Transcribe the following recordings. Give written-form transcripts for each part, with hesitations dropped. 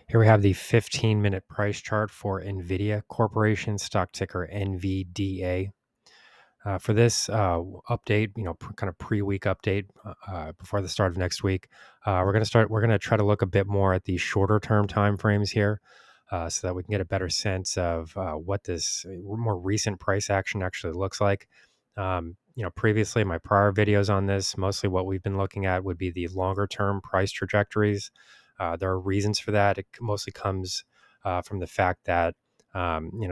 Here we have the 15-minute price chart for NVIDIA Corporation, stock ticker NVDA. For this update, kind of pre-week update before the start of next week, we're going to try to look a bit more at the shorter term time frames here, so that we can get a better sense of what this more recent price action actually looks like. Previously, my prior videos on this, mostly what we've been looking at would be the longer term price trajectories. There are reasons for that. It mostly comes from the fact that there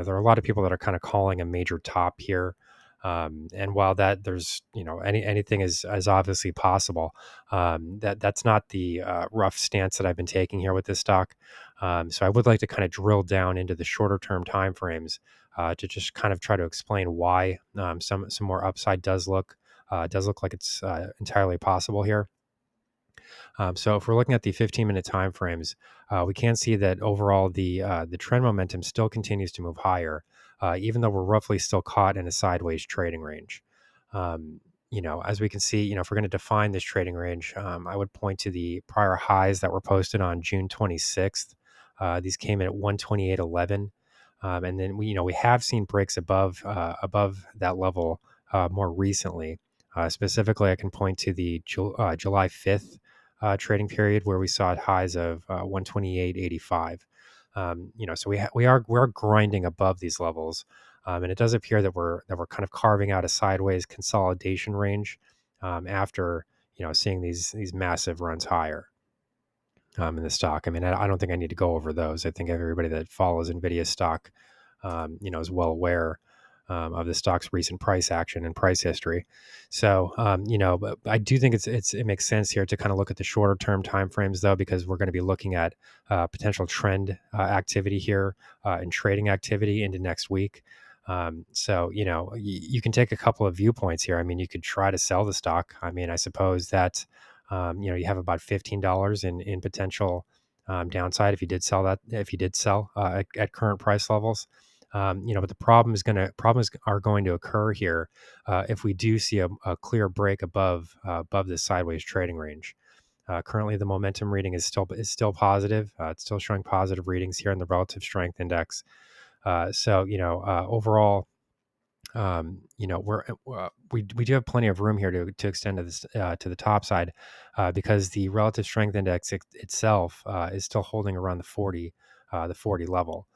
are a lot of people that are kind of calling a major top here. And while that there's anything is as obviously possible, that's not the rough stance that I've been taking here with this stock. So I would like to kind of drill down into the shorter term time frames to just kind of try to explain why some more upside does look like it's entirely possible here. So if we're looking at the 15-minute time frames, we can see that overall the trend momentum still continues to move higher, even though we're roughly still caught in a sideways trading range. As we can see, if we're going to define this trading range, I would point to the prior highs that were posted on June 26th. These came in at 128.11, and then we have seen breaks above that level more recently. Specifically, I can point to the July 5th trading period where we saw highs of 128.85. So we're grinding above these levels, and it does appear that we're kind of carving out a sideways consolidation range after seeing these massive runs higher in the stock. I mean, I don't think I need to go over those. I think everybody that follows NVIDIA stock, is well aware of the stock's recent price action and price history. So, but I do think it makes sense here to kind of look at the shorter term timeframes though, because we're going to be looking at potential trend activity here and trading activity into next week. So, you can take a couple of viewpoints here. I mean, you could try to sell the stock. I mean, I suppose that, you have about $15 in potential downside if you did sell at current price levels. But the problems are going to occur here if we do see a clear break above this sideways trading range. Currently, the momentum reading is still positive. It's still showing positive readings here in the relative strength index. Overall, we do have plenty of room here to extend to this to the top side because the relative strength index itself is still holding around the 40 level.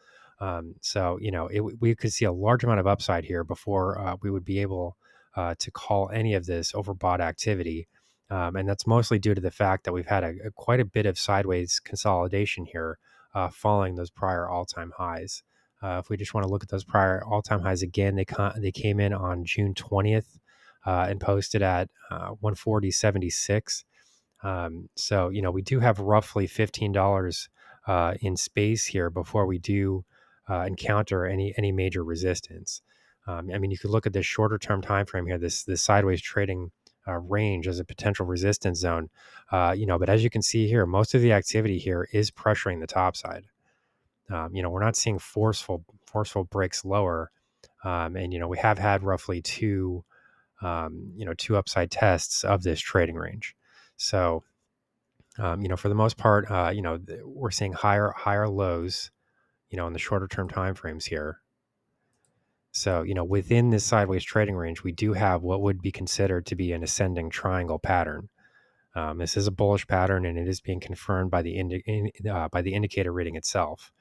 We could see a large amount of upside here before we would be able to call any of this overbought activity. And that's mostly due to the fact that we've had quite a bit of sideways consolidation here following those prior all-time highs. If we just want to look at those prior all-time highs again, they came in on June 20th and posted at 140.76. We do have roughly $15 in space here before we do encounter any major resistance. You could look at this shorter term time frame here, this sideways trading range as a potential resistance zone. But as you can see here, most of the activity here is pressuring the top side. We're not seeing forceful breaks lower, and we have had roughly two upside tests of this trading range. So, for the most part, we're seeing higher lows, in the shorter term time frames here. So, within this sideways trading range, we do have what would be considered to be an ascending triangle pattern. This is a bullish pattern, and it is being confirmed by the indicator reading itself.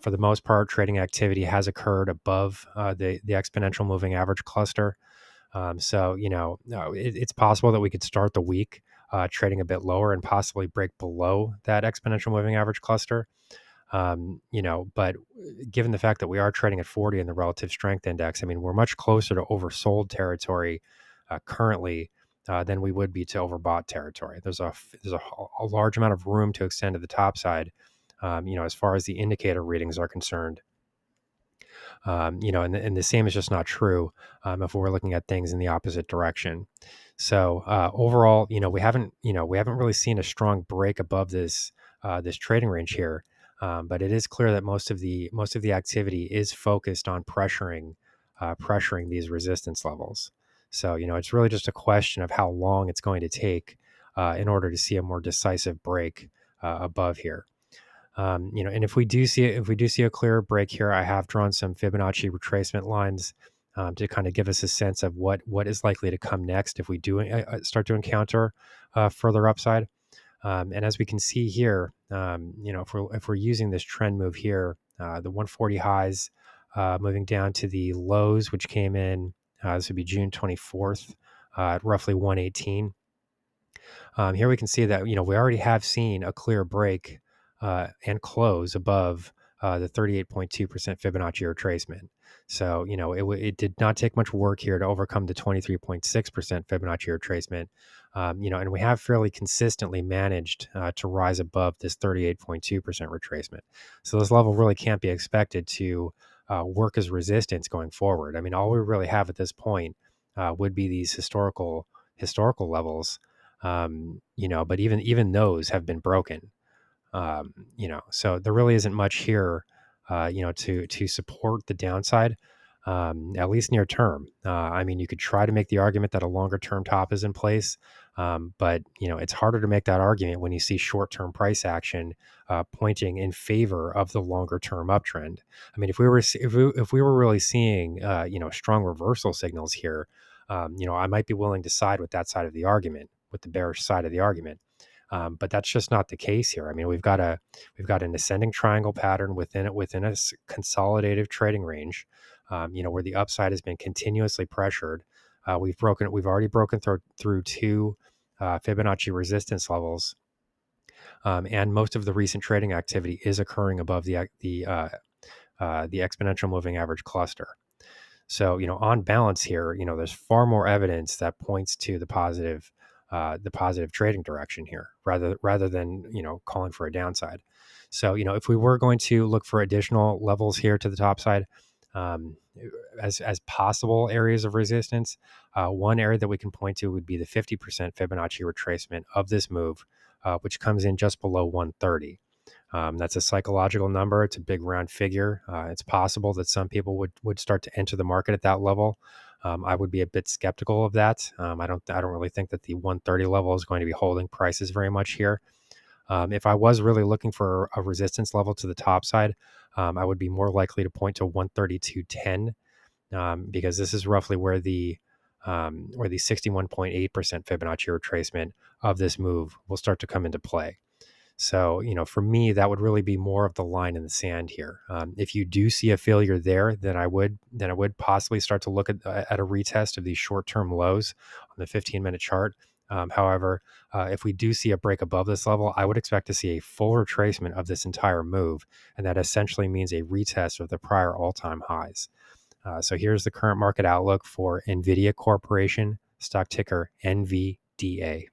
For the most part, trading activity has occurred above the exponential moving average cluster. It's possible that we could start the week trading a bit lower and possibly break below that exponential moving average cluster. But given the fact that we are trading at 40 in the relative strength index, I mean, we're much closer to oversold territory currently than we would be to overbought territory. There's a large amount of room to extend to the top side. As far as the indicator readings are concerned, and the same is just not true if we're looking at things in the opposite direction. So overall, we haven't really seen a strong break above this trading range here, but it is clear that most of the activity is focused on pressuring these resistance levels. So it's really just a question of how long it's going to take in order to see a more decisive break above here. And if we do see a clear break here, I have drawn some Fibonacci retracement lines to kind of give us a sense of what is likely to come next if we do start to encounter further upside. And as we can see here, if we're using this trend move here, the 140 highs moving down to the lows, which came in, this would be June 24th at roughly 118. Here we can see that, we already have seen a clear break and close above the 38.2% Fibonacci retracement. So, it did not take much work here to overcome the 23.6% Fibonacci retracement. And we have fairly consistently managed to rise above this 38.2% retracement. So this level really can't be expected to work as resistance going forward. I mean, all we really have at this point would be these historical levels, but even those have been broken. So there really isn't much here, to support the downside, at least near term. I mean, you could try to make the argument that a longer term top is in place, but it's harder to make that argument when you see short term price action pointing in favor of the longer term uptrend. I mean, if we were really seeing strong reversal signals here, I might be willing to side with that side of the argument, with the bearish side of the argument. But that's just not the case here. I mean, we've got an ascending triangle pattern within a consolidative trading range, where the upside has been continuously pressured. We've already broken through two Fibonacci resistance levels, and most of the recent trading activity is occurring above the exponential moving average cluster. So, on balance here, there's far more evidence that points to the positive trading direction here, rather than calling for a downside. So, if we were going to look for additional levels here to the top side, as possible areas of resistance, one area that we can point to would be the 50% Fibonacci retracement of this move, which comes in just below 130. That's a psychological number. It's a big round figure. It's possible that some people would start to enter the market at that level. I would be a bit skeptical of that. I don't really think that the 130 level is going to be holding prices very much here. If I was really looking for a resistance level to the top side, I would be more likely to point to 132.10, because this is roughly where the 61.8% Fibonacci retracement of this move will start to come into play. So, for me, that would really be more of the line in the sand here. If you do see a failure there, then I would possibly start to look at a retest of these short-term lows on the 15-minute chart. However, if we do see a break above this level, I would expect to see a full retracement of this entire move, and that essentially means a retest of the prior all-time highs. So here's the current market outlook for NVIDIA Corporation, stock ticker NVDA.